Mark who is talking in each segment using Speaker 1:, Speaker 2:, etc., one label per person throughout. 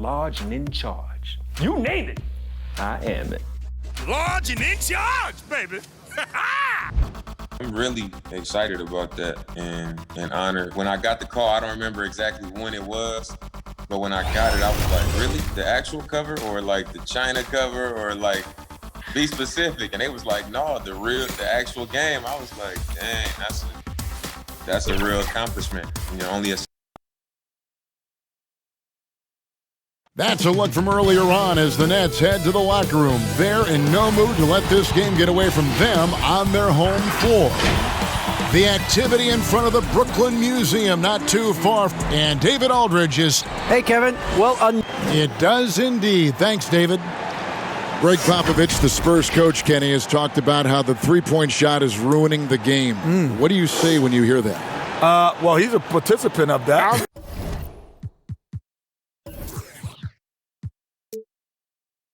Speaker 1: large and in charge. You name it, I am it.
Speaker 2: Large and in charge, baby.
Speaker 3: I'm really excited about that and honored. When I got the call, I don't remember exactly when it was, but when I got it, I was like, really? The actual cover or like the China cover or like be specific? And they was like, no, the actual game. I was like, dang, that's a real accomplishment. You know, only a
Speaker 4: That's a look from earlier on as the Nets head to the locker room. They're in no mood to let this game get away from them on their home floor. The activity in front of the Brooklyn Museum, not too far. And David Aldridge is...
Speaker 5: Hey, Kevin. Well,
Speaker 4: It does indeed. Thanks, David. Greg Popovich, the Spurs coach, Kenny, has talked about how the three-point shot is ruining the game. What do you say when you hear that?
Speaker 6: Well, he's a participant of that.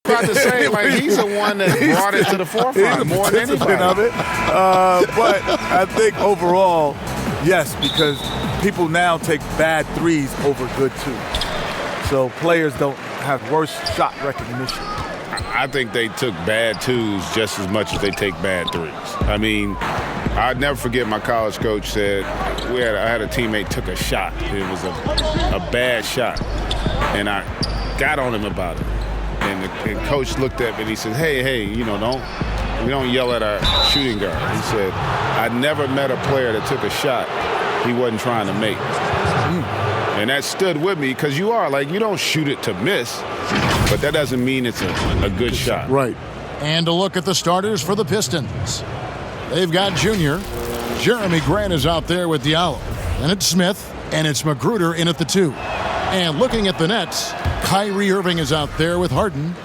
Speaker 7: About to say, like, he's the one that brought it to the forefront more than anybody.
Speaker 6: Of it. But I think overall, yes, because people now take bad threes over good twos. So players don't have worse shot recognition.
Speaker 7: I think they took bad twos just as much as they take bad threes. I mean, I'd never forget my college coach said, I had a teammate took a shot. It was a bad shot. And I got on him about it. And coach looked at me and he said, hey, you know, we don't yell at our shooting guard. He said, I never met a player that took a shot he wasn't trying to make. And that stood with me because you don't shoot it to miss, but that doesn't mean it's a good shot.
Speaker 4: Right. And a look at the starters for the Pistons. They've got Junior. Jeremy Grant is out there with Diallo. And it's Smith, and it's Magruder in at the 2. And looking at the Nets, Kyrie Irving is out there with Harden.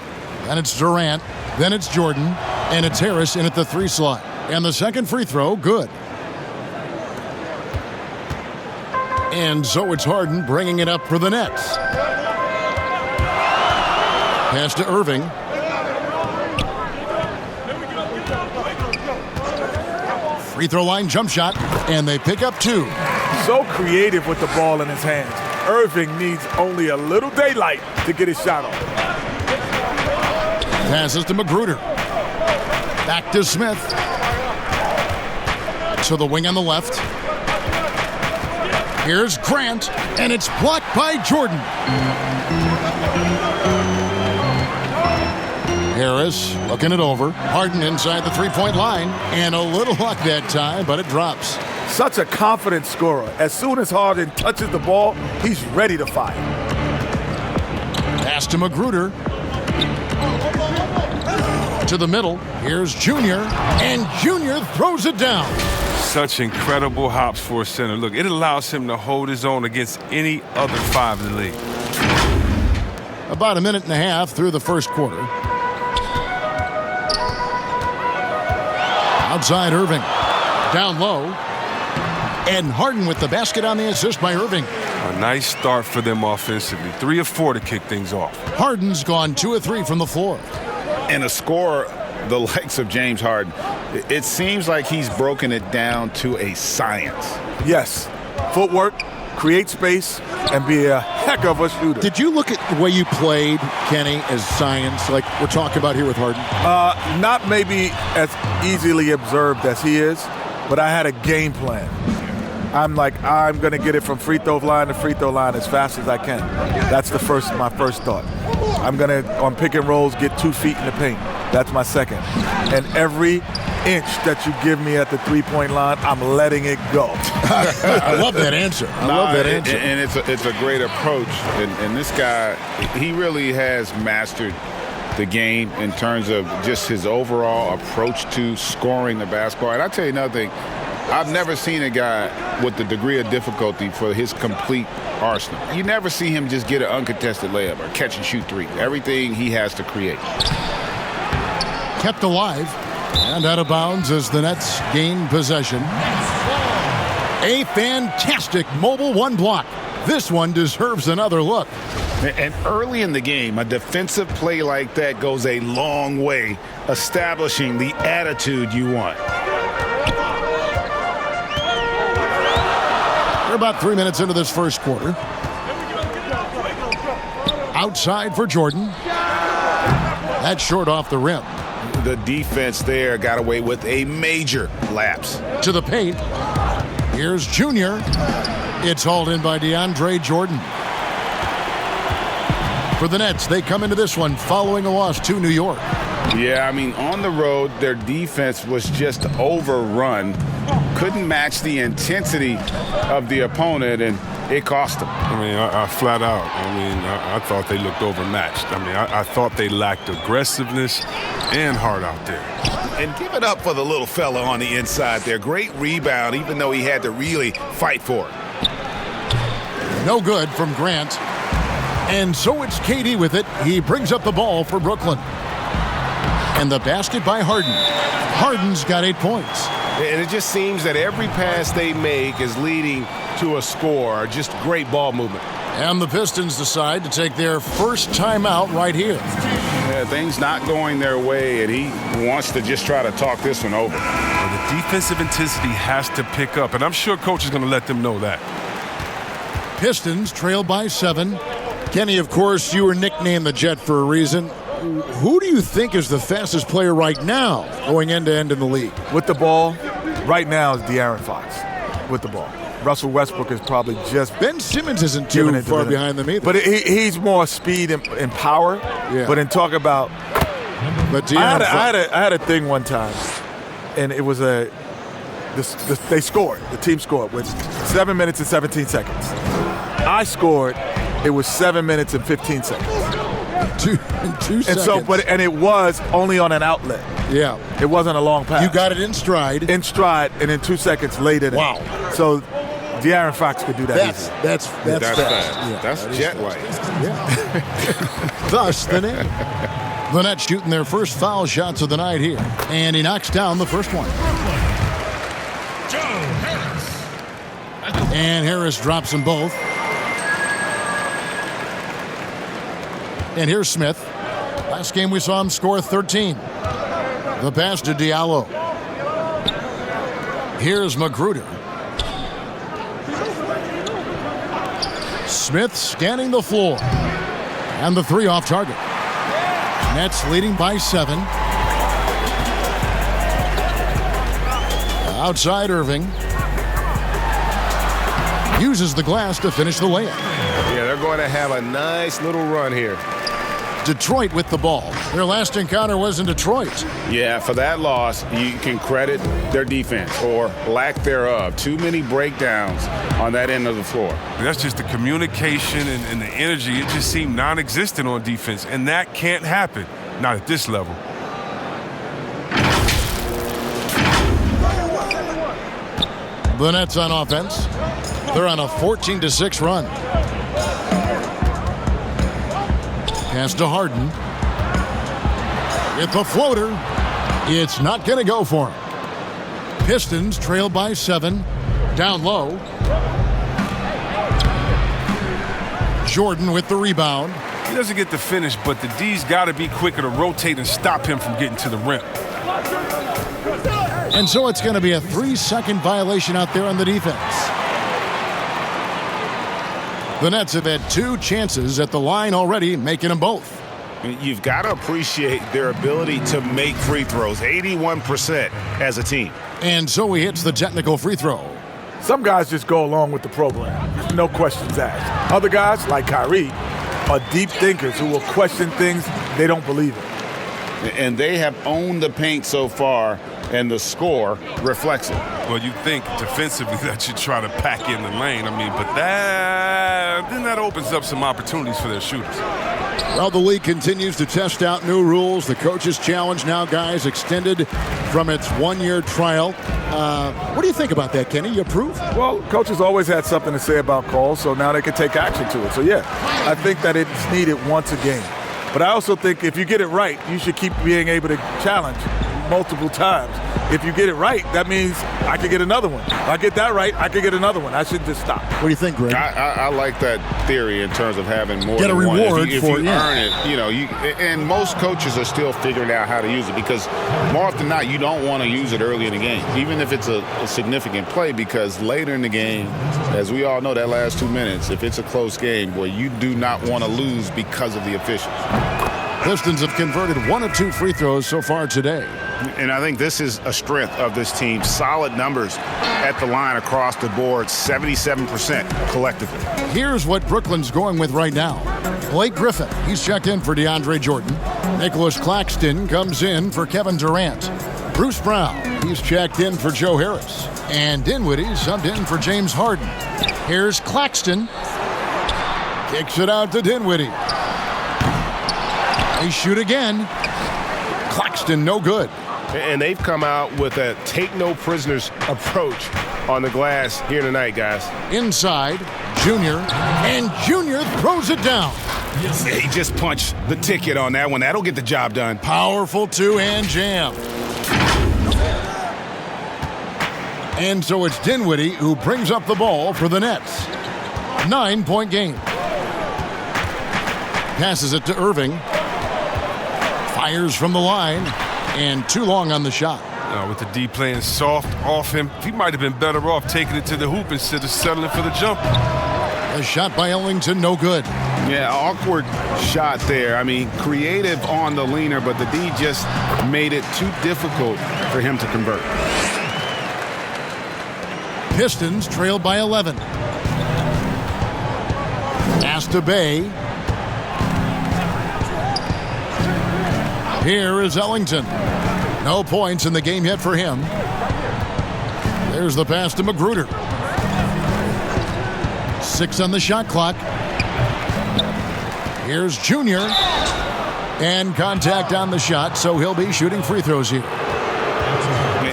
Speaker 4: Then it's Durant. Then it's Jordan. And it's Harris in at the 3 slot. And the second free throw, good. And so it's Harden bringing it up for the Nets. Pass to Irving. Free throw line jump shot. And they pick up 2.
Speaker 6: So creative with the ball in his hands. Irving needs only a little daylight to get his shot off.
Speaker 4: Passes to Magruder. Back to Smith. To the wing on the left. Here's Grant, and it's blocked by Jordan. Harris looking it over. Harden inside the three-point line, and a little luck that time, but it drops.
Speaker 6: Such a confident scorer. As soon as Harden touches the ball, he's ready to fire.
Speaker 4: Pass to Magruder. To the middle. Here's Junior, and Junior throws it down.
Speaker 8: Such incredible hops for a center. Look, it allows him to hold his own against any other 5 in the league.
Speaker 4: About a minute and a half through the first quarter. Outside Irving. Down low. And Harden with the basket on the assist by Irving.
Speaker 8: A nice start for them offensively. 3 of 4 to kick things off.
Speaker 4: Harden's gone 2 of 3 from the floor.
Speaker 7: And a scorer the likes of James Harden, it seems like he's broken it down to a science.
Speaker 6: Yes. Footwork, create space, and be a heck of a shooter.
Speaker 4: Did you look at the way you played, Kenny, as science, like we're talking about here with Harden?
Speaker 6: Not maybe as easily observed as he is, but I had a game plan. I'm going to get it from free throw line to free throw line as fast as I can. That's my first thought. I'm going to, on pick and rolls, get 2 feet in the paint. That's my second. And every inch that you give me at the three-point line, I'm letting it go.
Speaker 4: I love that answer. I love that answer.
Speaker 7: And it's a great approach. And this guy, he really has mastered the game in terms of just his overall approach to scoring the basketball. And I'll tell you another thing. I've never seen a guy with the degree of difficulty for his complete arsenal. You never see him just get an uncontested layup or catch and shoot 3. Everything he has to create.
Speaker 4: Kept alive and out of bounds as the Nets gain possession. A fantastic mobile 1 block. This one deserves another look.
Speaker 7: And early in the game, a defensive play like that goes a long way establishing the attitude you want. We're
Speaker 4: about 3 minutes into this first quarter. Outside for Jordan. That's short off the rim.
Speaker 7: The defense there got away with a major lapse.
Speaker 4: To the paint. Here's Junior. It's hauled in by DeAndre Jordan. For the Nets, they come into this one following a loss to New York.
Speaker 7: Yeah, I mean, on the road, their defense was just overrun. Couldn't match the intensity of the opponent, and it cost them.
Speaker 8: I mean, I flat out, I thought they looked overmatched. I thought they lacked aggressiveness and heart out there.
Speaker 7: And give it up for the little fella on the inside there. Great rebound, even though he had to really fight for it.
Speaker 4: No good from Grant. And so it's KD with it. He brings up the ball for Brooklyn. And the basket by Harden. Harden's got 8 points.
Speaker 5: And it just seems that every pass they make is leading to a score. Just great ball movement.
Speaker 4: And the Pistons decide to take their first timeout right here.
Speaker 7: Yeah, things not going their way, and he wants to just try to talk this one over.
Speaker 8: Well, the defensive intensity has to pick up, and I'm sure coach is going to let them know that.
Speaker 4: Pistons trail by 7. Kenny, of course, you were nicknamed the Jet for a reason. Who do you think is the fastest player right now going end-to-end in the league?
Speaker 6: With the ball, right now is De'Aaron Fox with the ball. Russell Westbrook is probably just
Speaker 4: Ben Simmons isn't too far behind them either.
Speaker 6: But he's more speed and power.
Speaker 4: Yeah.
Speaker 6: But in talk about,
Speaker 4: but
Speaker 6: I had a thing one time, and it was they scored. The team scored with 7 minutes and 17 seconds. I scored. It was 7 minutes and 15 seconds.
Speaker 4: Two seconds.
Speaker 6: And so, and it was only on an outlet.
Speaker 4: Yeah.
Speaker 6: It wasn't a long pass.
Speaker 4: You got it in stride.
Speaker 6: In stride, and in 2 seconds later.
Speaker 4: Wow.
Speaker 6: So De'Aaron Fox could do that easy.
Speaker 4: That's fast.
Speaker 7: Yeah, that's jet-like.
Speaker 4: Yeah. Thus, the name. The Nets shooting their first foul shots of the night here. And he knocks down the first one. And Harris drops them both. And here's Smith. Last game we saw him score 13. The pass to Diallo. Here's Magruder. Smith scanning the floor. And the 3 off target. Nets leading by 7. Outside Irving. Uses the glass to finish the layup.
Speaker 5: Yeah, they're going to have a nice little run here.
Speaker 4: Detroit with the ball. Their last encounter was in Detroit.
Speaker 7: Yeah, for that loss, you can credit their defense or lack thereof. Too many breakdowns on that end of the floor.
Speaker 8: That's just the communication and the energy. It just seemed non-existent on defense, and that can't happen. Not at this level.
Speaker 4: The Nets on offense. They're on a 14-6 run. Pass to Harden. With the floater. It's not going to go for him. Pistons trail by 7. Down low. Jordan with the rebound.
Speaker 8: He doesn't get the finish, but the D's got to be quicker to rotate and stop him from getting to the rim.
Speaker 4: And so it's going to be a 3-second violation out there on the defense. The Nets have had 2 chances at the line already, making them both.
Speaker 7: You've got to appreciate their ability to make free throws, 81% as a team.
Speaker 4: And so he hits the technical free throw.
Speaker 6: Some guys just go along with the program. No questions asked. Other guys, like Kyrie, are deep thinkers who will question things they don't believe in.
Speaker 7: And they have owned the paint so far, and the score reflects it.
Speaker 8: Well, you think defensively that you try to pack in the lane. But that opens up some opportunities for their shooters.
Speaker 4: Well, the league continues to test out new rules. The coaches' challenge now, guys, extended from its 1-year trial. What do you think about that, Kenny? You approve?
Speaker 6: Well, coaches always had something to say about calls, so now they can take action to it. So, yeah, I think that it's needed once a game. But I also think if you get it right, you should keep being able to challenge multiple times If you get it right, that means I could get another one. If I get that right, I could get another one. I should just stop.
Speaker 4: What do you think, Greg?
Speaker 7: I like that theory in terms of having more
Speaker 4: Get a
Speaker 7: than one.
Speaker 4: reward
Speaker 7: if
Speaker 4: for
Speaker 7: you earn it, and most coaches are still figuring out how to use it, because more often than not, you don't want to use it early in the game, even if it's a significant play, because later in the game, as we all know, that last 2 minutes, if it's a close game, boy, you do not want to lose because of the officials.
Speaker 4: Pistons have converted 1 of 2 free throws so far today.
Speaker 7: And I think this is a strength of this team. Solid numbers at the line across the board, 77% collectively.
Speaker 4: Here's what Brooklyn's going with right now. Blake Griffin, he's checked in for DeAndre Jordan. Nicholas Claxton comes in for Kevin Durant. Bruce Brown, he's checked in for Joe Harris. And Dinwiddie subbed in for James Harden. Here's Claxton. Kicks it out to Dinwiddie. They shoot again. Claxton, no good.
Speaker 5: And they've come out with a take-no-prisoners approach on the glass here tonight, guys.
Speaker 4: Inside, Junior, and Junior throws it down.
Speaker 7: He just punched the ticket on that one. That'll get the job done.
Speaker 4: Powerful two-hand jam. And so it's Dinwiddie who brings up the ball for the Nets. 9-point game. Passes it to Irving. Fires from the line. And too long on the shot.
Speaker 8: With the D playing soft off him, he might have been better off taking it to the hoop instead of settling for the jumper.
Speaker 4: A shot by Ellington, no good.
Speaker 7: Yeah, awkward shot there. I mean, creative on the leaner, but the D just made it too difficult for him to convert.
Speaker 4: Pistons trailed by 11. Pass to Bay. Here is Ellington. No points in the game yet for him. There's the pass to Magruder. 6 on the shot clock. Here's Junior. And contact on the shot, so he'll be shooting free throws here.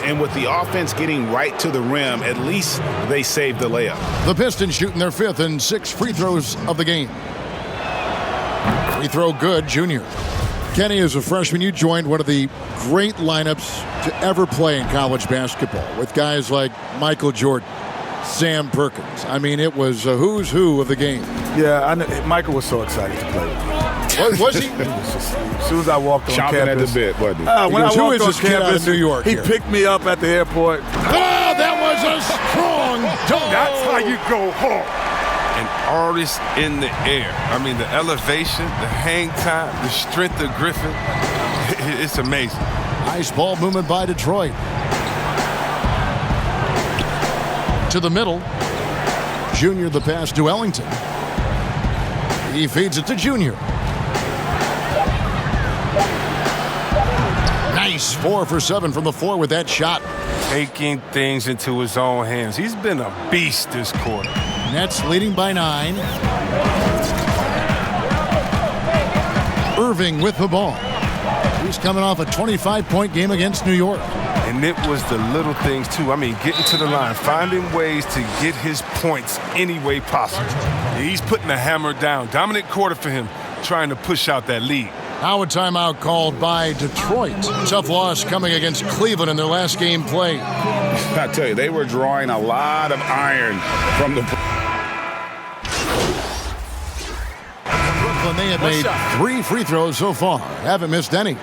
Speaker 7: And with the offense getting right to the rim, at least they saved the layup.
Speaker 4: The Pistons shooting their 5th and 6th free throws of the game. Free throw good, Junior. Kenny, as a freshman, you joined one of the great lineups to ever play in college basketball with guys like Michael Jordan, Sam Perkins. I mean, it was a who's who of the game.
Speaker 6: Yeah, Michael was so excited to play with me.
Speaker 4: Was he?
Speaker 6: As soon as I walked on
Speaker 7: Chomping
Speaker 6: campus.
Speaker 7: at the bit, wasn't he?
Speaker 6: When I
Speaker 4: Who
Speaker 6: walked
Speaker 4: is
Speaker 6: on
Speaker 4: this kid out of
Speaker 6: campus,
Speaker 4: New York
Speaker 6: he
Speaker 4: here?
Speaker 6: picked me up at the airport.
Speaker 4: Oh, that was a strong dunk.
Speaker 2: That's how you go home.
Speaker 8: An artist in the air. I mean, the elevation, the hang time, the strength of Griffin. It's amazing.
Speaker 4: Nice ball movement by Detroit. To the middle. Junior the pass to Ellington. He feeds it to Junior. Nice 4 for 7 from the floor with that shot.
Speaker 8: Taking things into his own hands. He's been a beast this quarter.
Speaker 4: Nets leading by 9. Irving with the ball. He's coming off a 25-point game against New York.
Speaker 8: And it was the little things, too. I mean, getting to the line, finding ways to get his points any way possible. He's putting the hammer down. Dominant quarter for him, trying to push out that lead.
Speaker 4: Now a timeout called by Detroit. Tough loss coming against Cleveland in their last game played.
Speaker 7: I tell you, they were drawing a lot of iron from the...
Speaker 4: Brooklyn, they have made 3 free throws so far. Haven't missed any.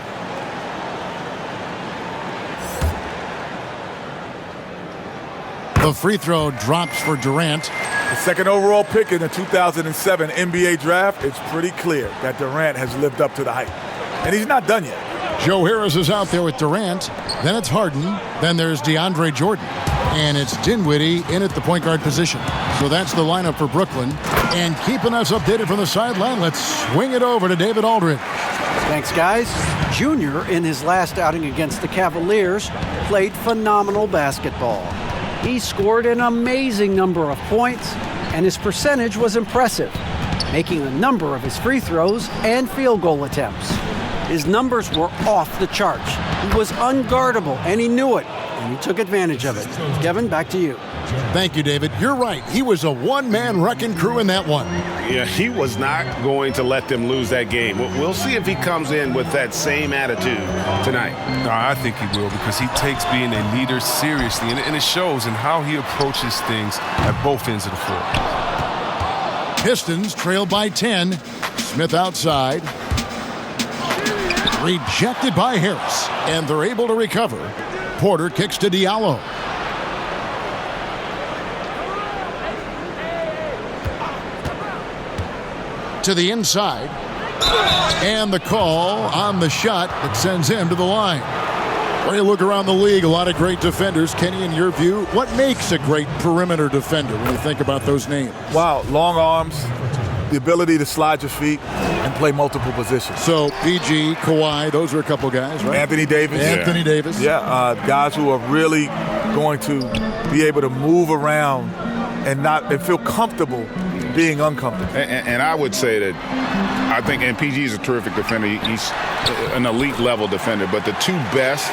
Speaker 4: The free throw drops for Durant.
Speaker 6: The second overall pick in the 2007 NBA draft, it's pretty clear that Durant has lived up to the hype. And he's not done yet.
Speaker 4: Joe Harris is out there with Durant. Then it's Harden. Then there's DeAndre Jordan. And it's Dinwiddie in at the point guard position. So that's the lineup for Brooklyn. And keeping us updated from the sideline, let's swing it over to David Aldridge.
Speaker 9: Thanks, guys. Junior, in his last outing against the Cavaliers, played phenomenal basketball. He scored an amazing number of points, and his percentage was impressive, making a number of his free throws and field goal attempts. His numbers were off the charts. He was unguardable, and he knew it, and he took advantage of it. Kevin, back to you.
Speaker 4: Thank you, David. You're right. He was a one-man wrecking crew in that one.
Speaker 7: Yeah, he was not going to let them lose that game. We'll see if he comes in with that same attitude tonight.
Speaker 8: No, I think he will, because he takes being a leader seriously, and it shows in how he approaches things at both ends of the floor.
Speaker 4: Pistons trail by 10. Smith outside. Rejected by Harris, and they're able to recover. Porter kicks to Diallo. To the inside. And the call on the shot that sends him to the line. When you look around the league, a lot of great defenders. Kenny, in your view, what makes a great perimeter defender when you think about those names?
Speaker 6: Wow, long arms, the ability to slide your feet and play multiple positions.
Speaker 4: So, PG, Kawhi, those are a couple guys, right?
Speaker 6: Anthony Davis.
Speaker 4: Anthony Davis.
Speaker 6: Yeah, guys who are really going to be able to move around and feel comfortable being uncomfortable.
Speaker 7: And I would say that I think, and PG is a terrific defender. He's an elite level defender, but the two best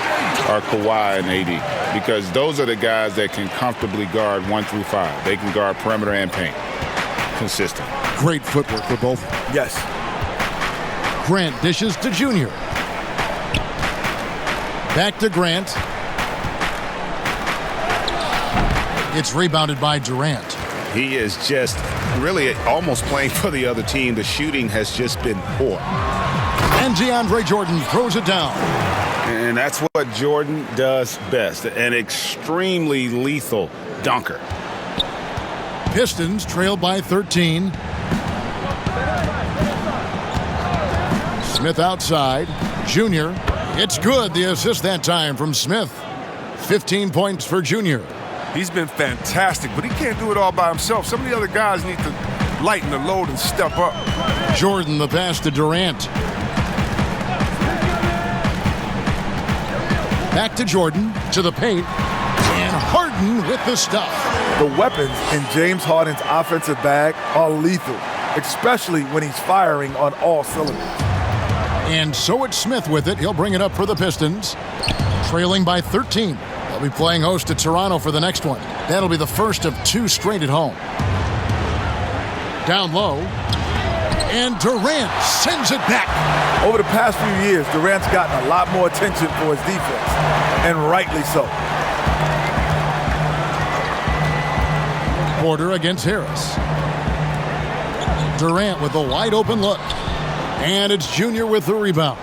Speaker 7: are Kawhi and AD, because those are the guys that can comfortably guard 1 through 5. They can guard perimeter and paint. Consistent.
Speaker 4: Great footwork for both.
Speaker 6: Yes.
Speaker 4: Grant dishes to Junior. Back to Grant. It's rebounded by Durant.
Speaker 7: He is just really almost playing for the other team. The shooting has just been poor.
Speaker 4: And DeAndre Jordan throws it down.
Speaker 7: And that's what Jordan does best, an extremely lethal dunker.
Speaker 4: Pistons trail by 13. Smith outside. Junior. It's good. The assist that time from Smith. 15 points for Junior.
Speaker 8: He's been fantastic, but he can't do it all by himself. Some of the other guys need to lighten the load and step up.
Speaker 4: Jordan, the pass to Durant. Back to Jordan, to the paint, and Harden with the stuff.
Speaker 6: The weapons in James Harden's offensive bag are lethal, especially when he's firing on all cylinders.
Speaker 4: And so it's Smith with it. He'll bring it up for the Pistons, trailing by 13. They'll be playing host to Toronto for the next one. That'll be the first of 2 straight at home. Down low, and Durant sends it back.
Speaker 6: Over the past few years, Durant's gotten a lot more attention for his defense, and rightly so.
Speaker 4: Porter against Harris. Durant with a wide open look. And it's Junior with the rebound.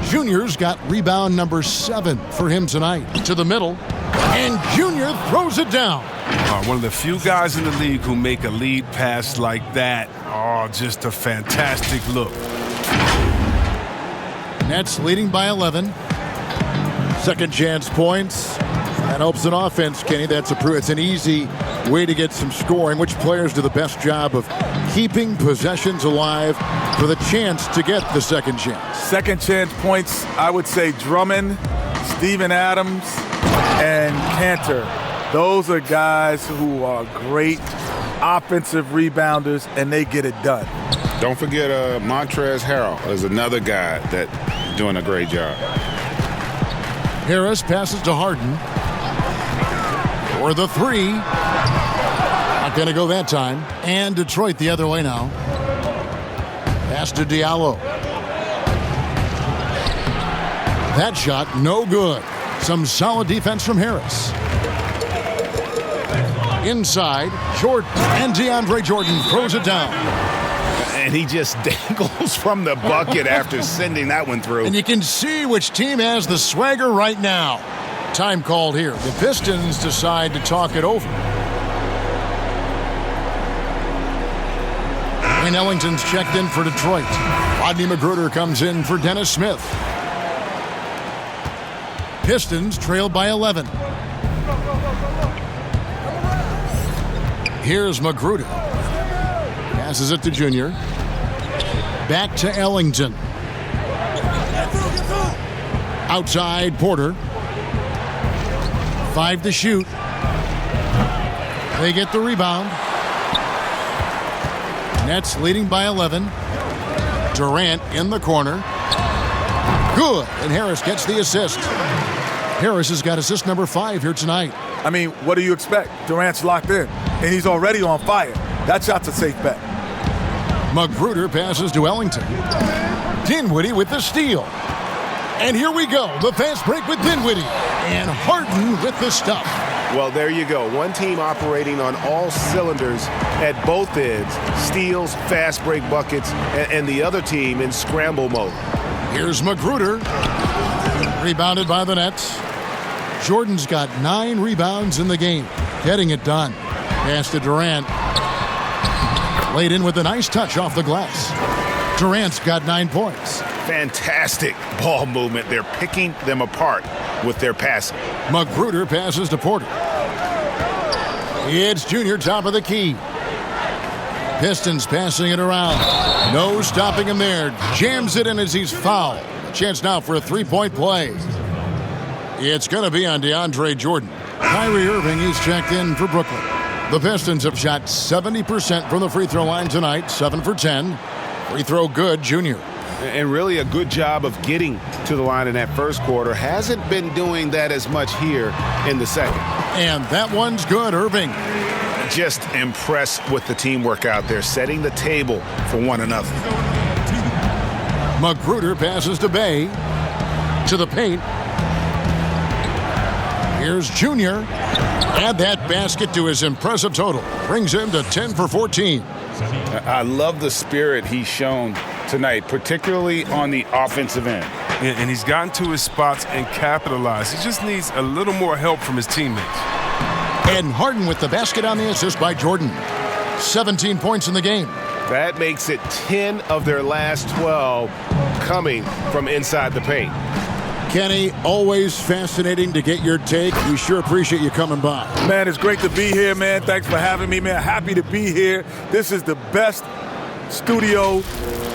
Speaker 4: Junior's got rebound number 7 for him tonight. To the middle, and Junior throws it down.
Speaker 8: One of the few guys in the league who make a lead pass like that. Oh, just a fantastic look.
Speaker 4: Nets leading by 11. Second chance points. That helps an offense, Kenny. It's an easy way to get some scoring. Which players do the best job of keeping possessions alive for the chance to get the second chance?
Speaker 6: Second chance points, I would say Drummond, Steven Adams, and Cantor. Those are guys who are great offensive rebounders, and they get it done.
Speaker 7: Don't forget Montrezl Harrell is another guy that's doing a great job.
Speaker 4: Harris passes to Harden. For the 3. Not going to go that time. And Detroit the other way now. Pass to Diallo. That shot, no good. Some solid defense from Harris. Inside, Jordan, and DeAndre Jordan throws it down.
Speaker 7: And he just dangles from the bucket after sending that one through.
Speaker 4: And you can see which team has the swagger right now. Time called here. The Pistons decide to talk it over. And Ellington's checked in for Detroit. Rodney McGruder comes in for Dennis Smith. Pistons trail by 11. Here's McGruder. Passes it to Junior. Back to Ellington. Outside Porter. 5 to shoot. They get the rebound. Nets leading by 11. Durant in the corner. Good. And Harris gets the assist. Harris has got assist number 5 here tonight.
Speaker 6: I mean, what do you expect? Durant's locked in, and he's already on fire. That shot's a safe bet.
Speaker 4: Magruder passes to Ellington. Dinwiddie with the steal. And here we go, the fast break with Dinwiddie. And Harden with the stuff.
Speaker 5: Well, there you go. One team operating on all cylinders at both ends. Steals, fast break buckets, and the other team in scramble mode.
Speaker 4: Here's Magruder. Rebounded by the Nets. Jordan's got 9 rebounds in the game. Getting it done. Pass to Durant. Laid in with a nice touch off the glass. Durant's got 9 points.
Speaker 7: Fantastic ball movement. They're picking them apart with their passing.
Speaker 4: Magruder passes to Porter. It's Junior top of the key. Pistons passing it around. No stopping him there. Jams it in as he's fouled. A chance now for a 3-point play. It's going to be on DeAndre Jordan. Kyrie Irving is checked in for Brooklyn. The Pistons have shot 70% from the free throw line tonight, 7 for 10. Free throw good, Junior.
Speaker 7: And really a good job of getting to the line in that first quarter. Hasn't been doing that as much here in the second.
Speaker 4: And that one's good, Irving.
Speaker 7: Just impressed with the teamwork out there, setting the table for one another.
Speaker 4: Magruder passes to Bay. To the paint. Here's Junior. Add that basket to his impressive total. Brings him to 10 for 14.
Speaker 7: I love the spirit he's shown tonight, particularly on the offensive end.
Speaker 8: And he's gotten to his spots and capitalized. He just needs a little more help from his teammates.
Speaker 4: And Harden with the basket on the assist by Jordan. 17 points in the game.
Speaker 5: That makes it 10 of their last 12 coming from inside the paint.
Speaker 4: Kenny, always fascinating to get your take. We sure appreciate you coming by.
Speaker 6: Man, it's great to be here, man. Thanks for having me, man. Happy to be here. This is the best studio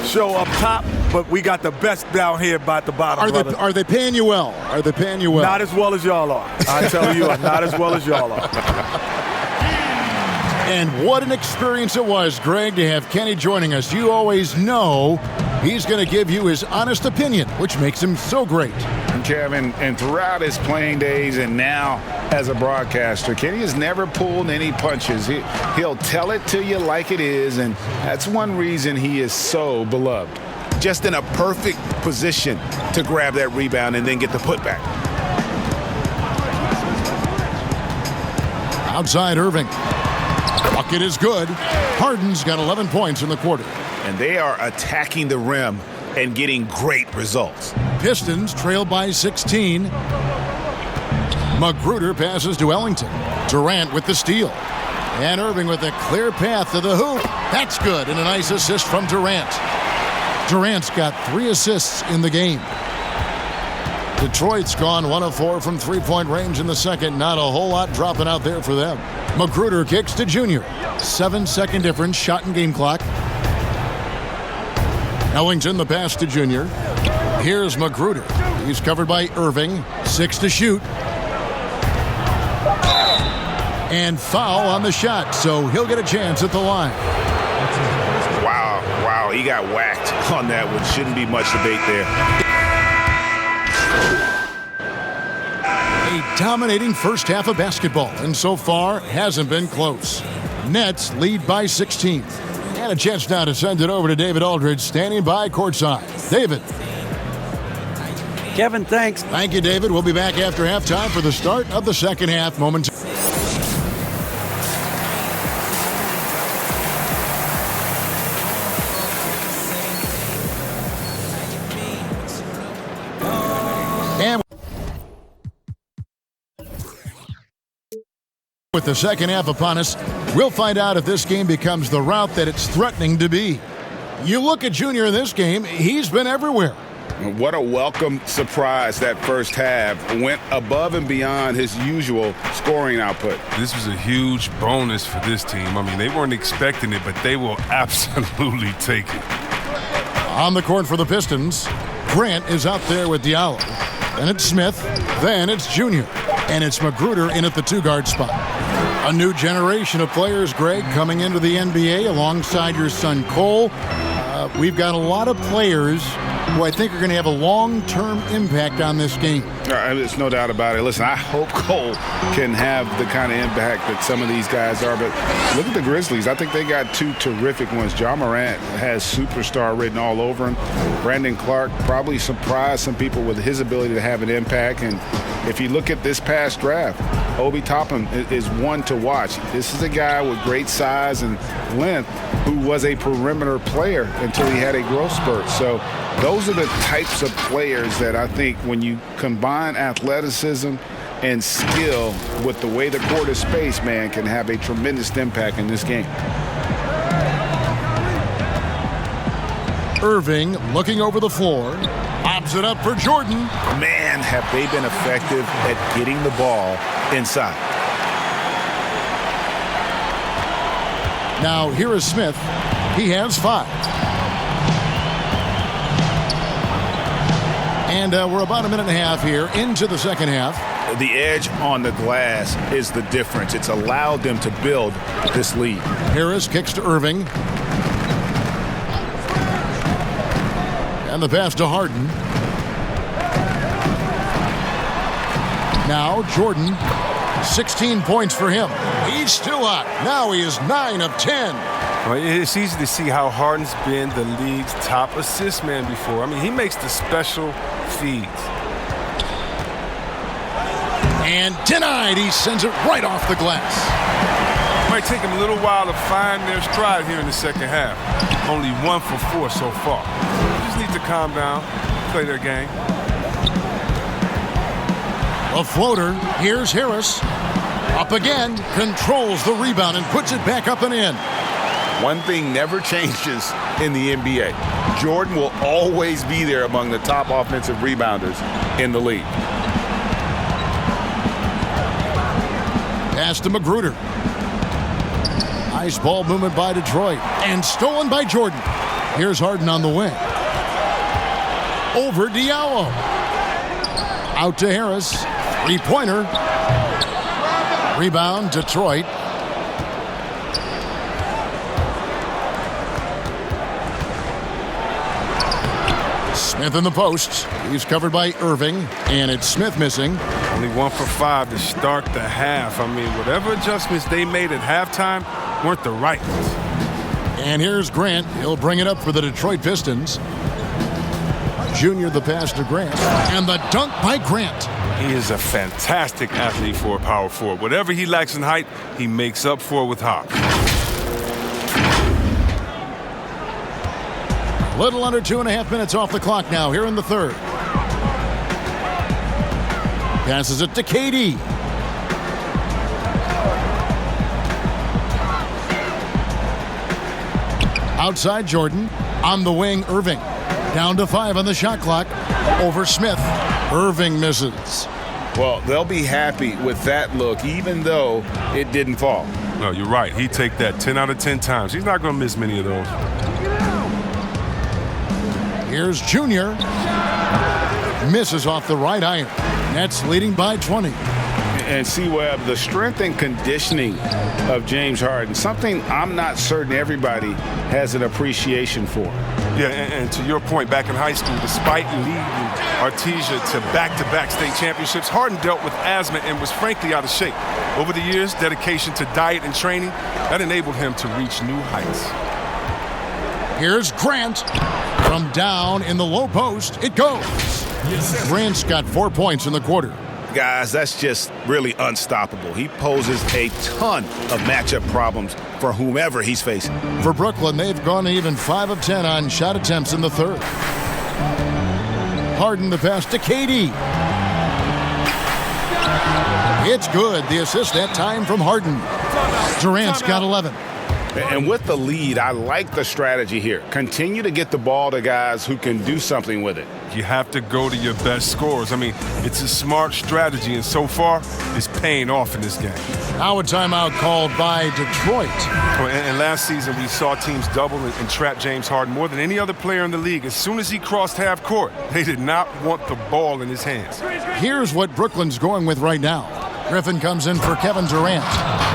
Speaker 6: show up top, but we got the best down here by the bottom.
Speaker 4: Are they paying you well? Are they paying you well?
Speaker 6: Not as well as y'all are. I tell you, not as well as y'all are.
Speaker 4: And what an experience it was, Greg, to have Kenny joining us. You always know he's going to give you his honest opinion, which makes him so great.
Speaker 7: Kevin, and throughout his playing days and now as a broadcaster, Kenny has never pulled any punches. He'll tell it to you like it is, and that's one reason he is so beloved.
Speaker 5: Just in a perfect position to grab that rebound and then get the putback.
Speaker 4: Outside Irving. Bucket is good. Harden's got 11 points in the quarter.
Speaker 5: And they are attacking the rim and getting great results.
Speaker 4: Pistons trail by 16. Magruder passes to Ellington. Durant with the steal. And Irving with a clear path to the hoop. That's good, and a nice assist from Durant. Durant's got 3 assists in the game. Detroit's gone 1 of 4 from three-point range in the second. Not a whole lot dropping out there for them. Magruder kicks to Junior. 7-second difference, shot and game clock. Ellington the pass to Junior. Here's Magruder. He's covered by Irving. 6 to shoot. And foul on the shot, so he'll get a chance at the line.
Speaker 5: Wow, he got whacked on that one. Shouldn't be much debate there.
Speaker 4: A dominating first half of basketball, and so far hasn't been close. Nets lead by 16. And a chance now to send it over to David Aldridge, standing by courtside. David.
Speaker 9: Kevin, thanks.
Speaker 4: Thank you, David. We'll be back after halftime for the start of the second half momentarily. With the second half upon us, we'll find out if this game becomes the route that it's threatening to be. You look at Junior in this game, he's been everywhere.
Speaker 7: What a welcome surprise that first half. Went above and beyond his usual scoring output.
Speaker 8: This was a huge bonus for this team. I mean, they weren't expecting it, but they will absolutely take it.
Speaker 4: On the court for the Pistons, Grant is out there with Diallo. Then it's Smith. Then it's Junior. And it's Magruder in at the 2-guard spot. A new generation of players, Greg, coming into the NBA alongside your son Cole. We've got a lot of players who I think are going to have a long-term impact on this game.
Speaker 7: There's no doubt about it. Listen, I hope Cole can have the kind of impact that some of these guys are. But look at the Grizzlies. I think they got two terrific ones. Ja Morant has superstar written all over him. Brandon Clark probably surprised some people with his ability to have an impact. And if you look at this past draft, Obi Toppin is one to watch. This is a guy with great size and length who was a perimeter player until he had a growth spurt. So those are the types of players that I think when you combine athleticism and skill with the way the court is spaced, man, can have a tremendous impact in this game.
Speaker 4: Irving looking over the floor. Lobs it up for Jordan.
Speaker 5: Man, have they been effective at getting the ball inside.
Speaker 4: Now here is Smith. He has 5. And we're about a minute and a half here into the second half.
Speaker 5: The edge on the glass is the difference. It's allowed them to build this lead.
Speaker 4: Harris kicks to Irving. And the pass to Harden. Now Jordan, 16 points for him. He's still hot. Now he is 9 of 10.
Speaker 8: Well, it's easy to see how Harden's been the league's top assist man before. I mean, he makes the special feeds.
Speaker 4: And denied. He sends it right off the glass.
Speaker 8: It might take him a little while to find their stride here in the second half. Only 1 for 4 so far. They just need to calm down, play their game.
Speaker 4: A floater. Here's Harris. Up again. Controls the rebound and puts it back up and in.
Speaker 5: One thing never changes in the NBA. Jordan will always be there among the top offensive rebounders in the league.
Speaker 4: Pass to Magruder. Nice ball movement by Detroit. And stolen by Jordan. Here's Harden on the wing. Over Diallo. Out to Harris. 3-pointer. Rebound, Detroit. Smith in the post. He's covered by Irving, and it's Smith missing.
Speaker 8: Only 1 for 5 to start the half. I mean, whatever adjustments they made at halftime weren't the right ones.
Speaker 4: And here's Grant. He'll bring it up for the Detroit Pistons. Junior the pass to Grant. And the dunk by Grant.
Speaker 8: He is a fantastic athlete for a power forward. Whatever he lacks in height, he makes up for it with hops.
Speaker 4: Little under 2.5 minutes off the clock now here in the third. Passes it to KD. Outside Jordan. On the wing, Irving. Down to 5 on the shot clock. Over Smith. Irving misses.
Speaker 7: Well, they'll be happy with that look, even though it didn't fall.
Speaker 8: No, you're right. He'd take that 10 out of 10 times. He's not going to miss many of those.
Speaker 4: Here's Junior. Misses off the right iron. Nets leading by 20.
Speaker 7: And see, Webb, the strength and conditioning of James Harden, something I'm not certain everybody has an appreciation for.
Speaker 8: Yeah, and to your point, back in high school, despite leading Artesia to back-to-back state championships, Harden dealt with asthma and was frankly out of shape. Over the years, dedication to diet and training, that enabled him to reach new heights.
Speaker 4: Here's Grant. From down in the low post, it goes. Grant's got 4 points in the quarter.
Speaker 5: Guys, that's just really unstoppable. He poses a ton of matchup problems for whomever he's facing.
Speaker 4: For Brooklyn, they've gone even 5 of 10 on shot attempts in the third. Harden the pass to KD. It's good. The assist that time from Harden. Durant's got 11.
Speaker 7: And with the lead, I like the strategy here. Continue to get the ball to guys who can do something with it.
Speaker 8: You have to go to your best scorers. I mean, it's a smart strategy, and so far, it's paying off in this game.
Speaker 4: Now a timeout called by Detroit.
Speaker 8: And last season, we saw teams double and trap James Harden more than any other player in the league. As soon as he crossed half court, they did not want the ball in his hands.
Speaker 4: Here's what Brooklyn's going with right now. Griffin comes in for Kevin Durant.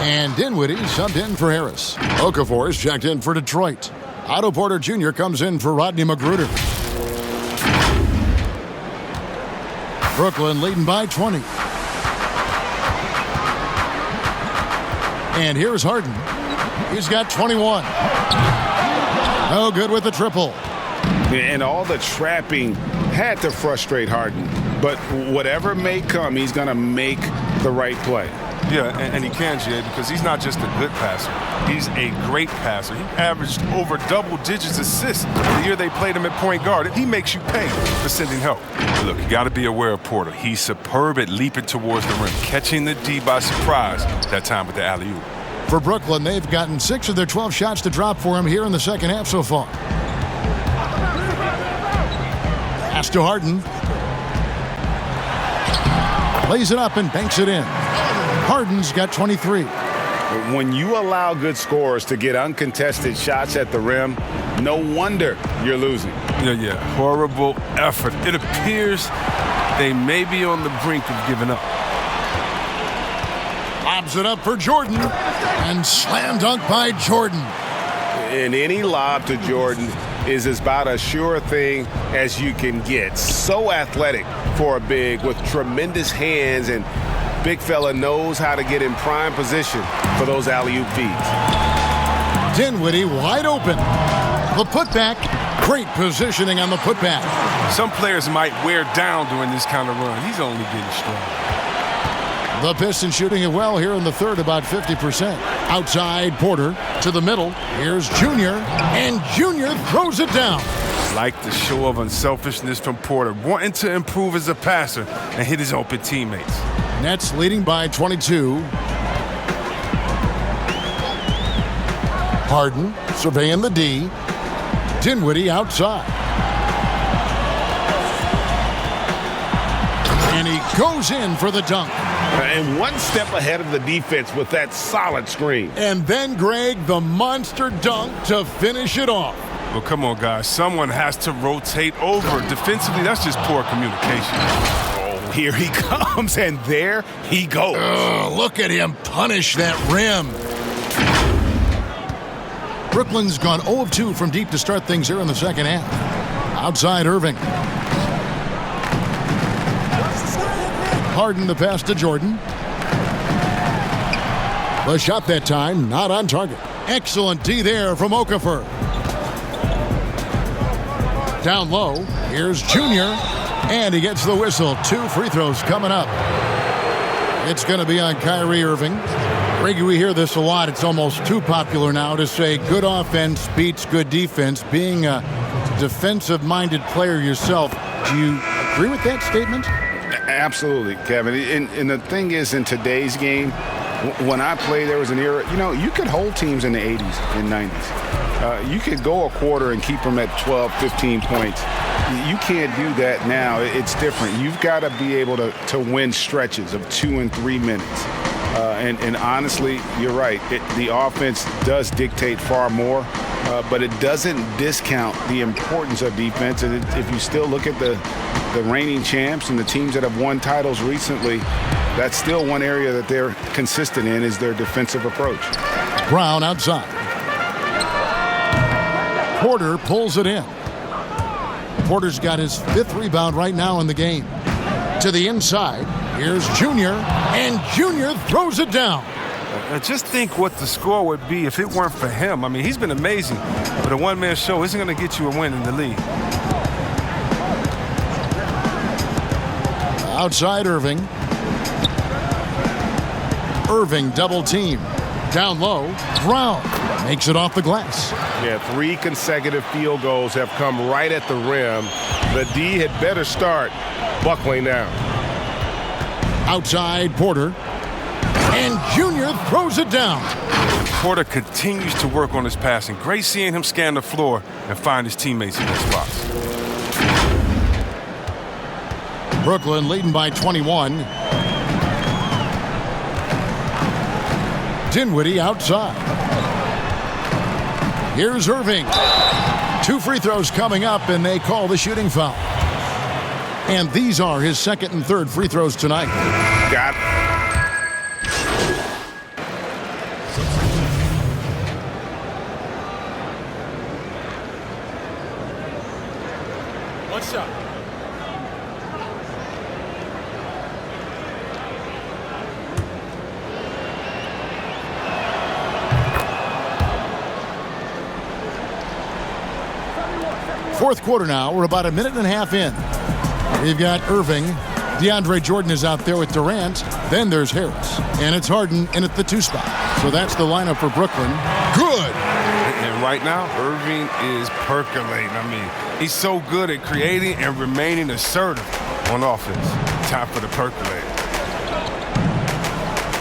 Speaker 4: And Dinwiddie subbed in for Harris. Okafor is checked in for Detroit. Otto Porter Jr. comes in for Rodney Magruder. Brooklyn leading by 20. And here's Harden. He's got 21. No good with the triple.
Speaker 7: And all the trapping had to frustrate Harden. But whatever may come, he's going to make the right play.
Speaker 8: Yeah, and he can, Jay, because he's not just a good passer. He's a great passer. He averaged over double-digit assists the year they played him at point guard. He makes you pay for sending help. But look, you got to be aware of Porter. He's superb at leaping towards the rim, catching the D by surprise that time with the alley-oop.
Speaker 4: For Brooklyn, they've gotten 6 of their 12 shots to drop for him here in the second half so far. Pass to Harden. Lays it up and banks it in. Harden's got 23.
Speaker 7: When you allow good scorers to get uncontested shots at the rim, no wonder you're losing.
Speaker 8: Yeah, horrible effort. It appears they may be on the brink of giving up.
Speaker 4: Lobs it up for Jordan, and slam dunk by Jordan.
Speaker 7: And any lob to Jordan is about as sure a thing as you can get. So athletic for a big with tremendous hands, and big fella knows how to get in prime position for those alley-oop feeds.
Speaker 4: Dinwiddie wide open. The putback. Great positioning on the putback.
Speaker 8: Some players might wear down during this kind of run. He's only getting strong.
Speaker 4: The Pistons shooting it well here in the third, about 50%. Outside Porter to the middle. Here's Junior, and Junior throws it down.
Speaker 8: Like the show of unselfishness from Porter, wanting to improve as a passer and hit his open teammates.
Speaker 4: Nets leading by 22. Harden surveying the D. Dinwiddie outside. And he goes in for the dunk.
Speaker 7: And one step ahead of the defense with that solid screen.
Speaker 4: And then, Greg, the monster dunk to finish it off.
Speaker 8: Well, come on, guys. Someone has to rotate over. Defensively, that's just poor communication.
Speaker 7: Oh, here he comes, and there he goes.
Speaker 4: Look at him punish that rim. Brooklyn's gone 0 of 2 from deep to start things here in the second half. Outside Irving. Harden the pass to Jordan. The shot that time not on target. Excellent D there from Okafor. Down low, here's Junior, and he gets the whistle. 2 free throws coming up. It's going to be on Kyrie Irving. Greg, we hear this a lot. It's almost too popular now to say good offense beats good defense. Being a defensive-minded player yourself, do you agree with that statement?
Speaker 7: Absolutely, Kevin. And the thing is, in today's game, when I played, there was an era, you could hold teams in the 80s and 90s. You could go a quarter and keep them at 12, 15 points. You can't do that now. It's different. You've got to be able to win stretches of 2 and 3 minutes. And honestly, you're right. The offense does dictate far more, but it doesn't discount the importance of defense. And if you still look at the reigning champs and the teams that have won titles recently, that's still one area that they're consistent in is their defensive approach.
Speaker 4: Brown outside. Porter pulls it in. Porter's got his 5th rebound right now in the game. To the inside, here's Junior, and Junior throws it down.
Speaker 8: Just think what the score would be if it weren't for him. I mean, he's been amazing, but a one-man show isn't going to get you a win in the league.
Speaker 4: Outside Irving. Irving double team. Down low, Brown makes it off the glass.
Speaker 7: Yeah, 3 consecutive field goals have come right at the rim. The D had better start buckling down.
Speaker 4: Outside Porter. And Junior throws it down.
Speaker 8: Porter continues to work on his passing. Great seeing him scan the floor and find his teammates in their spots.
Speaker 4: Brooklyn leading by 21. Dinwiddie outside. Here's Irving. 2 free throws coming up, and they call the shooting foul. And these are his 2nd and 3rd free throws tonight.
Speaker 7: Got it.
Speaker 1: One shot.
Speaker 4: Fourth quarter now. We're about a minute and a half in. We've got Irving. DeAndre Jordan is out there with Durant. Then there's Harris. And it's Harden in at the 2 spot. So that's the lineup for Brooklyn. Good.
Speaker 8: And right now, Irving is percolating. I mean, he's so good at creating and remaining assertive on offense. Time for the percolate.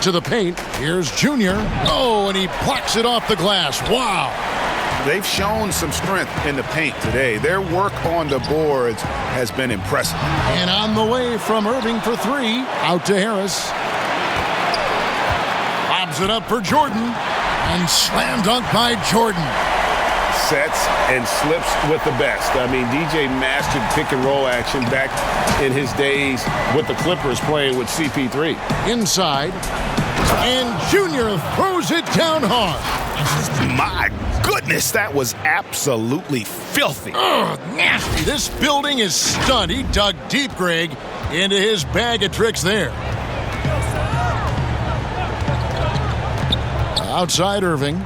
Speaker 4: To the paint. Here's Junior. Oh, and he plucks it off the glass. Wow.
Speaker 5: They've shown some strength in the paint today. Their work on the boards has been impressive.
Speaker 4: And on the way from Irving for 3. Out to Harris. Lobs it up for Jordan. And slam dunk by Jordan.
Speaker 5: Sets and slips with the best. I mean, DJ mastered pick and roll action back in his days with the Clippers playing with CP3.
Speaker 4: Inside. And Junior throws it down hard.
Speaker 5: My goodness, that was absolutely filthy.
Speaker 4: Ugh, nasty. This building is stunned. He dug deep, Greg, into his bag of tricks there. Outside Irving.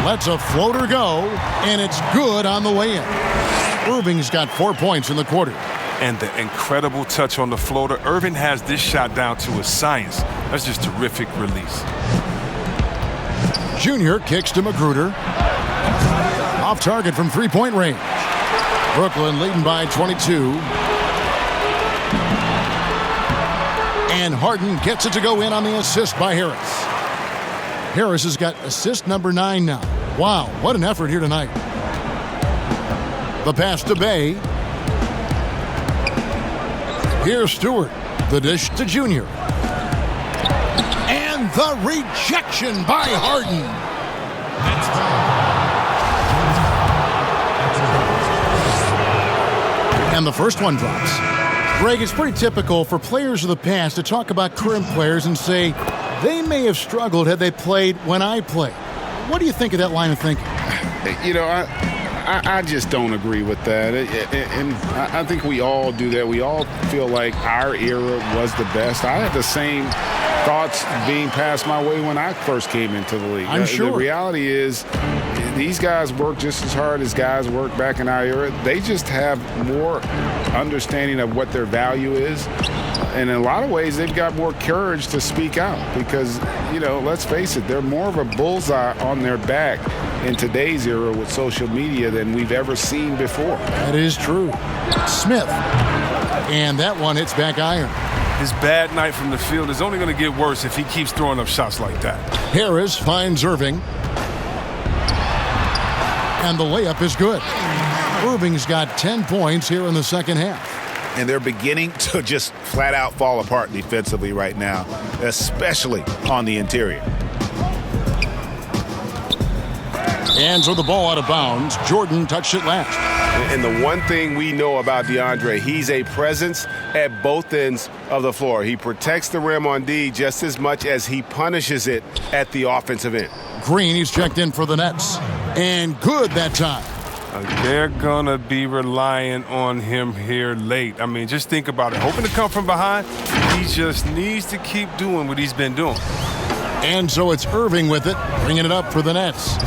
Speaker 4: Lets a floater go, and it's good on the way in. Irving's got 4 points in the quarter.
Speaker 8: And the incredible touch on the floater. Irving has this shot down to a science. That's just terrific release.
Speaker 4: Junior kicks to Magruder. Off target from 3-point range. Brooklyn leading by 22. And Harden gets it to go in on the assist by Harris. Harris has got assist number 9 now. Wow, what an effort here tonight. The pass to Bay. Here's Stewart. The dish to Junior. And the rejection by Harden. And the first one drops. Greg, it's pretty typical for players of the past to talk about current players and say they may have struggled had they played when I played. What do you think of that line of thinking?
Speaker 7: You know, I just don't agree with that. And I think we all do that. We all feel like our era was the best. I had the same thoughts being passed my way when I first came into the league.
Speaker 4: I'm sure.
Speaker 7: The reality is these guys work just as hard as guys work back in our era. They just have more understanding of what their value is. And in a lot of ways, they've got more courage to speak out because, you know, let's face it, they're more of a bullseye on their back in today's era with social media than we've ever seen before.
Speaker 4: That is true. Smith. And that one hits back iron.
Speaker 8: His bad night from the field is only going to get worse if he keeps throwing up shots like that.
Speaker 4: Harris finds Irving. And the layup is good. Irving's got 10 points here in the second half.
Speaker 5: And they're beginning to just flat out fall apart defensively right now, especially on the interior.
Speaker 4: Hands with the ball out of bounds. Jordan touched it last.
Speaker 5: And the one thing we know about DeAndre, he's a presence at both ends of the floor. He protects the rim on D just as much as he punishes it at the offensive end.
Speaker 4: Green, he's checked in for the Nets. And good that time.
Speaker 8: They're going to be relying on him here late. I mean, just think about it. Hoping to come from behind, he just needs to keep doing what he's been doing.
Speaker 4: And so it's Irving with it, bringing it up for the Nets.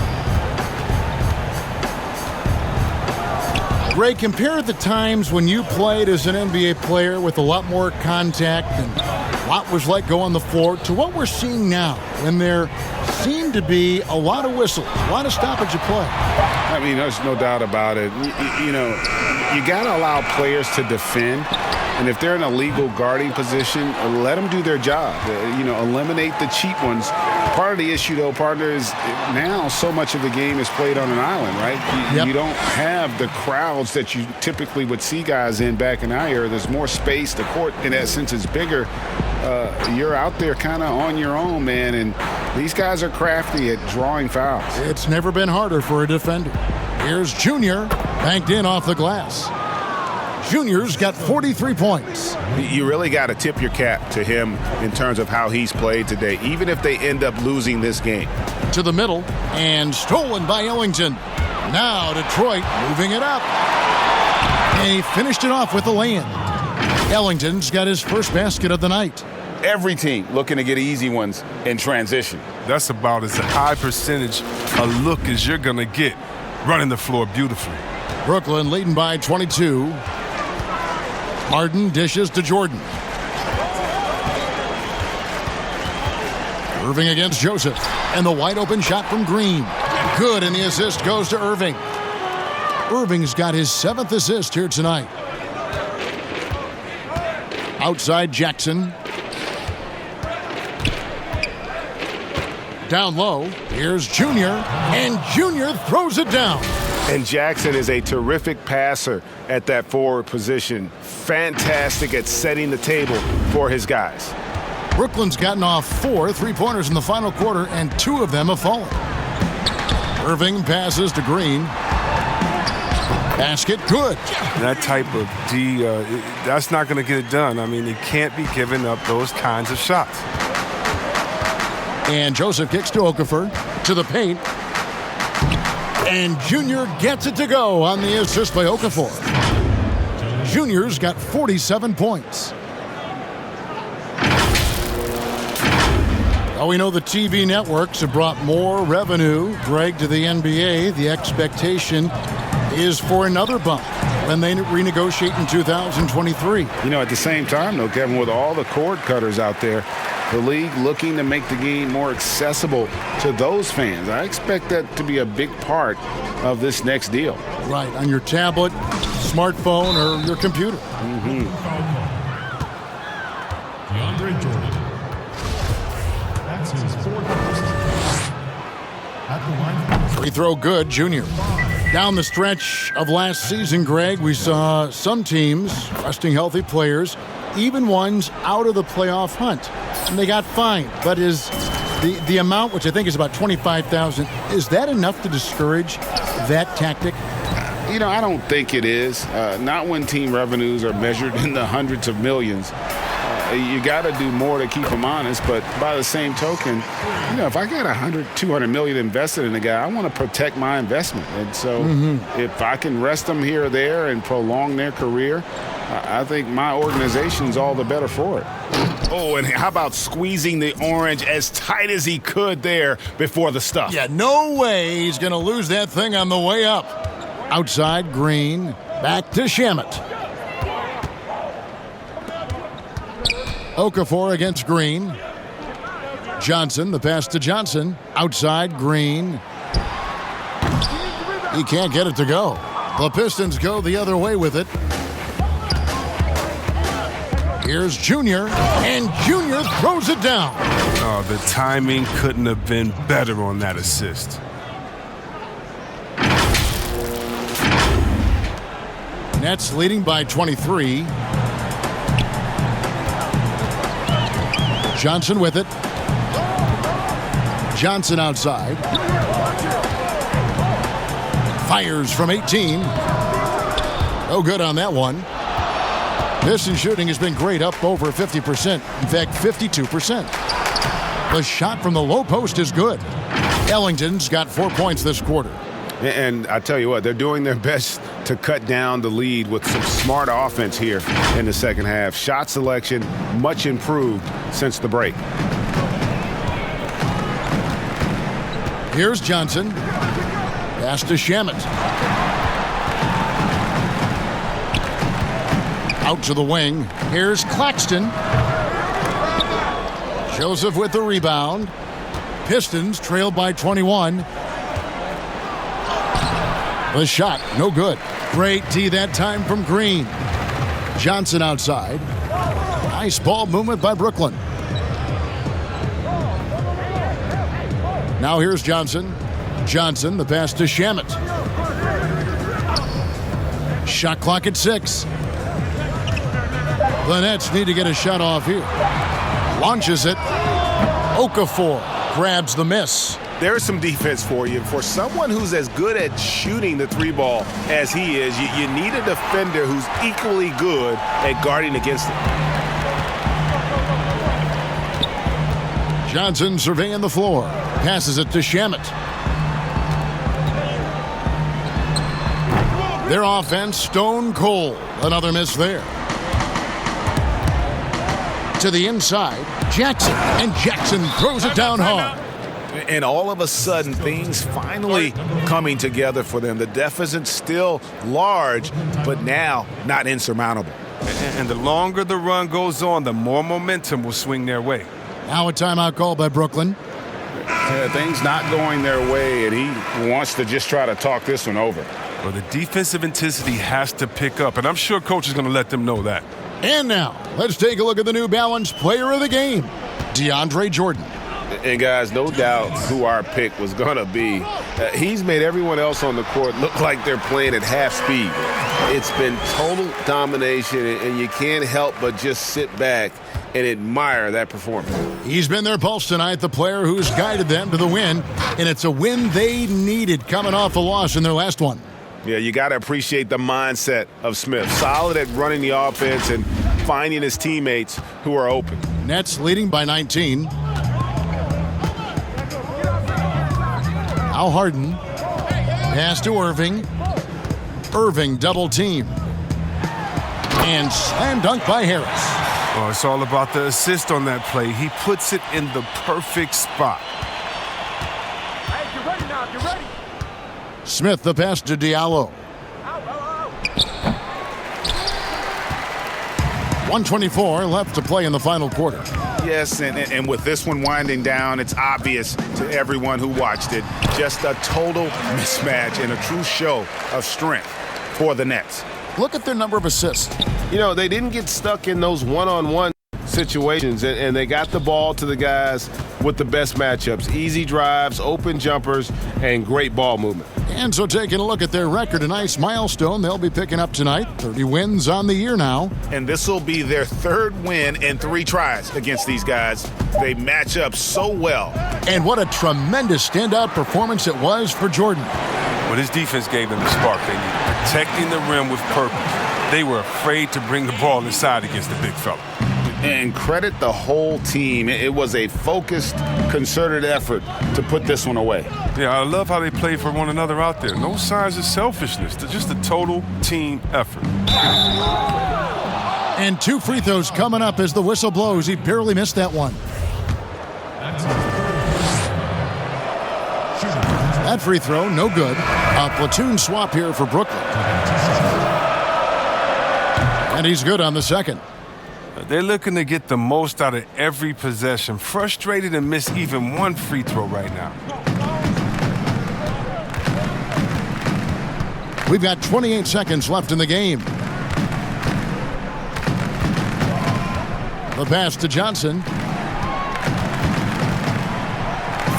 Speaker 4: Ray, compare the times when you played as an NBA player with a lot more contact and what was like go on the floor to what we're seeing now when there seem to be a lot of whistles, a lot of stoppage of play.
Speaker 7: I mean, there's no doubt about it. You know, you got to allow players to defend. And if they're in a legal guarding position, let them do their job. You know, eliminate the cheap ones. Part of the issue, though, partner, is now so much of the game is played on an island, right? You don't have the crowds that you typically would see guys in back in our era. There's more space. The court, in that sense, is bigger. You're out there kind of on your own, man, and these guys are crafty at drawing fouls.
Speaker 4: It's never been harder for a defender. Here's Junior, banked in off the glass. Junior's got 43 points.
Speaker 5: You really got to tip your cap to him in terms of how he's played today, even if they end up losing this game.
Speaker 4: To the middle, and stolen by Ellington. Now Detroit moving it up. And he finished it off with a lay-in. Ellington's got his first basket of the night.
Speaker 7: Every team looking to get easy ones in transition.
Speaker 8: That's about as high percentage a look as you're going to get running the floor beautifully.
Speaker 4: Brooklyn leading by 22. Harden dishes to Jordan. Irving against Joseph. And the wide open shot from Green. Good, and the assist goes to Irving. Irving's got his 7th assist here tonight. Outside Jackson. Down low, here's Junior, and Junior throws it down.
Speaker 5: And Jackson is a terrific passer at that forward position. Fantastic at setting the table for his guys.
Speaker 4: Brooklyn's gotten off 4 3-pointers in the final quarter, and 2 of them have fallen. Irving passes to Green. Basket good.
Speaker 8: That type of D, that's not going to get it done. I mean, he can't be giving up those kinds of shots.
Speaker 4: And Joseph kicks to Okafor, to the paint. And Junior gets it to go on the assist by Okafor. Junior's got 47 points. Well, we know the TV networks have brought more revenue, Greg, to the NBA. The expectation is for another bump when they renegotiate in 2023.
Speaker 7: You know, at the same time, though, Kevin, with all the cord cutters out there, the league looking to make the game more accessible to those fans. I expect that to be a big part of this next deal.
Speaker 4: Right, on your tablet, smartphone, or your computer.
Speaker 10: DeAndre Jordan. That's his 4th post. At the line.
Speaker 4: Free throw good, Junior. Down the stretch of last season, Greg, we saw some teams resting healthy players, even ones out of the playoff hunt. And they got fined. But is the amount, which I think is about $25,000, is that enough to discourage that tactic?
Speaker 7: You know, I don't think it is. Not when team revenues are measured in the hundreds of millions. You got to do more to keep them honest. But by the same token, you know, if I got $200 million invested in a guy, I want to protect my investment. And so if I can rest them here or there and prolong their career, I think my organization's all the better for it.
Speaker 5: Oh, and how about squeezing the orange as tight as he could there before the stuff?
Speaker 4: Yeah, no way he's going to lose that thing on the way up. Outside, Green. Back to Shamet. Okafor against Green. Johnson, the pass to Johnson. Outside, Green. He can't get it to go. The Pistons go the other way with it. Here's Junior, and Junior throws it down.
Speaker 8: Oh, the timing couldn't have been better on that assist.
Speaker 4: Nets leading by 23. Johnson with it. Johnson outside. Fires from 18. No good on that one. Pistons shooting has been great, up over 50%. In fact, 52%. The shot from the low post is good. Ellington's got 4 points this quarter.
Speaker 5: And I tell you what, they're doing their best to cut down the lead with some smart offense here in the second half. Shot selection much improved since the break.
Speaker 4: Here's Johnson. Pass to Shamet. Out to the wing. Here's Claxton. Joseph with the rebound. Pistons trail by 21. The shot, no good. Great D that time from Green. Johnson outside. Nice ball movement by Brooklyn. Now here's Johnson. Johnson, the pass to Shamet. Shot clock at 6. The Nets need to get a shot off here. Launches it. Okafor grabs the miss.
Speaker 5: There's some defense for you. For someone who's as good at shooting the 3-ball as he is, you need a defender who's equally good at guarding against it.
Speaker 4: Johnson surveying the floor. Passes it to Shamet. Their offense stone cold. Another miss there. To the inside, Jackson. And Jackson throws it down hard.
Speaker 5: And all of a sudden, things finally coming together for them. The deficit's still large, but now not insurmountable.
Speaker 8: And the longer the run goes on, the more momentum will swing their way.
Speaker 4: Now a timeout called by Brooklyn.
Speaker 7: Things not going their way, and he wants to just try to talk this one over.
Speaker 8: Well, the defensive intensity has to pick up, and I'm sure coach is going to let them know that.
Speaker 4: And now, let's take a look at the New Balance player of the game, DeAndre Jordan.
Speaker 5: And guys, no doubt who our pick was going to be. He's made everyone else on the court look like they're playing at half speed. It's been total domination, and you can't help but just sit back and admire that performance.
Speaker 4: He's been their pulse tonight, the player who's guided them to the win, and it's a win they needed coming off a loss in their last one.
Speaker 5: Yeah, you got to appreciate the mindset of Smith. Solid at running the offense and finding his teammates who are open.
Speaker 4: Nets leading by 19. Al Harden. Pass to Irving. Irving double team. And slam dunk by Harris.
Speaker 8: Oh, it's all about the assist on that play. He puts it in the perfect spot.
Speaker 1: Hey, you're ready now. You're ready.
Speaker 4: Smith the pass to Diallo. 1:24 left to play in the final quarter.
Speaker 7: Yes, and with this one winding down, it's obvious to everyone who watched it. Just a total mismatch and a true show of strength for the Nets.
Speaker 4: Look at their number of assists.
Speaker 5: You know, they didn't get stuck in those one-on-one situations, and they got the ball to the guys with the best matchups. Easy drives, open jumpers, and great ball movement.
Speaker 4: And so taking a look at their record, a nice milestone they'll be picking up tonight. 30 wins on the year now.
Speaker 7: And this will be their third win in 3 tries against these guys. They match up so well.
Speaker 4: And what a tremendous standout performance it was for Jordan.
Speaker 8: But his defense gave them the spark they needed, protecting the rim with purpose. They were afraid to bring the ball inside against the big fella.
Speaker 7: And credit the whole team. It was a focused, concerted effort to put this one away.
Speaker 8: Yeah, I love how they play for one another out there. No signs of selfishness. They're just a total team effort.
Speaker 4: And 2 free throws coming up as the whistle blows. He barely missed that one. That free throw, no good. A platoon swap here for Brooklyn. And he's good on the second.
Speaker 8: They're looking to get the most out of every possession. Frustrated and miss even one free throw right now.
Speaker 4: We've got 28 seconds left in the game. The pass to Johnson.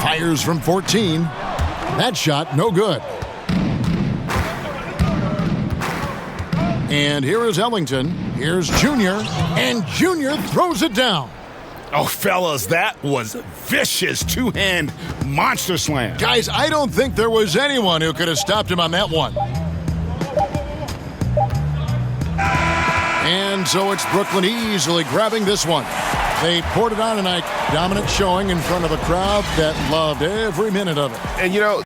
Speaker 4: Fires from 14. That shot, no good. And here is Ellington. Here's Junior. And Junior throws it down.
Speaker 7: Oh, fellas, that was vicious two-hand monster slam.
Speaker 4: Guys, I don't think there was anyone who could have stopped him on that one. And so it's Brooklyn easily grabbing this one. They poured it on tonight. Dominant showing in front of a crowd that loved every minute of it.
Speaker 5: And, you know,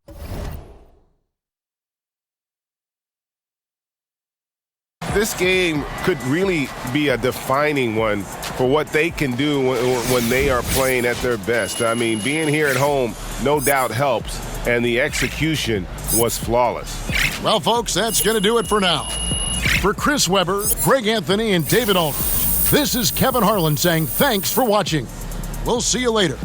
Speaker 5: this game could really be a defining one for what they can do when they are playing at their best. I mean, being here at home no doubt helps, and the execution was flawless.
Speaker 4: Well, folks, that's going to do it for now. For Chris Webber, Greg Anthony, and David Aldridge, this is Kevin Harlan saying thanks for watching. We'll see you later.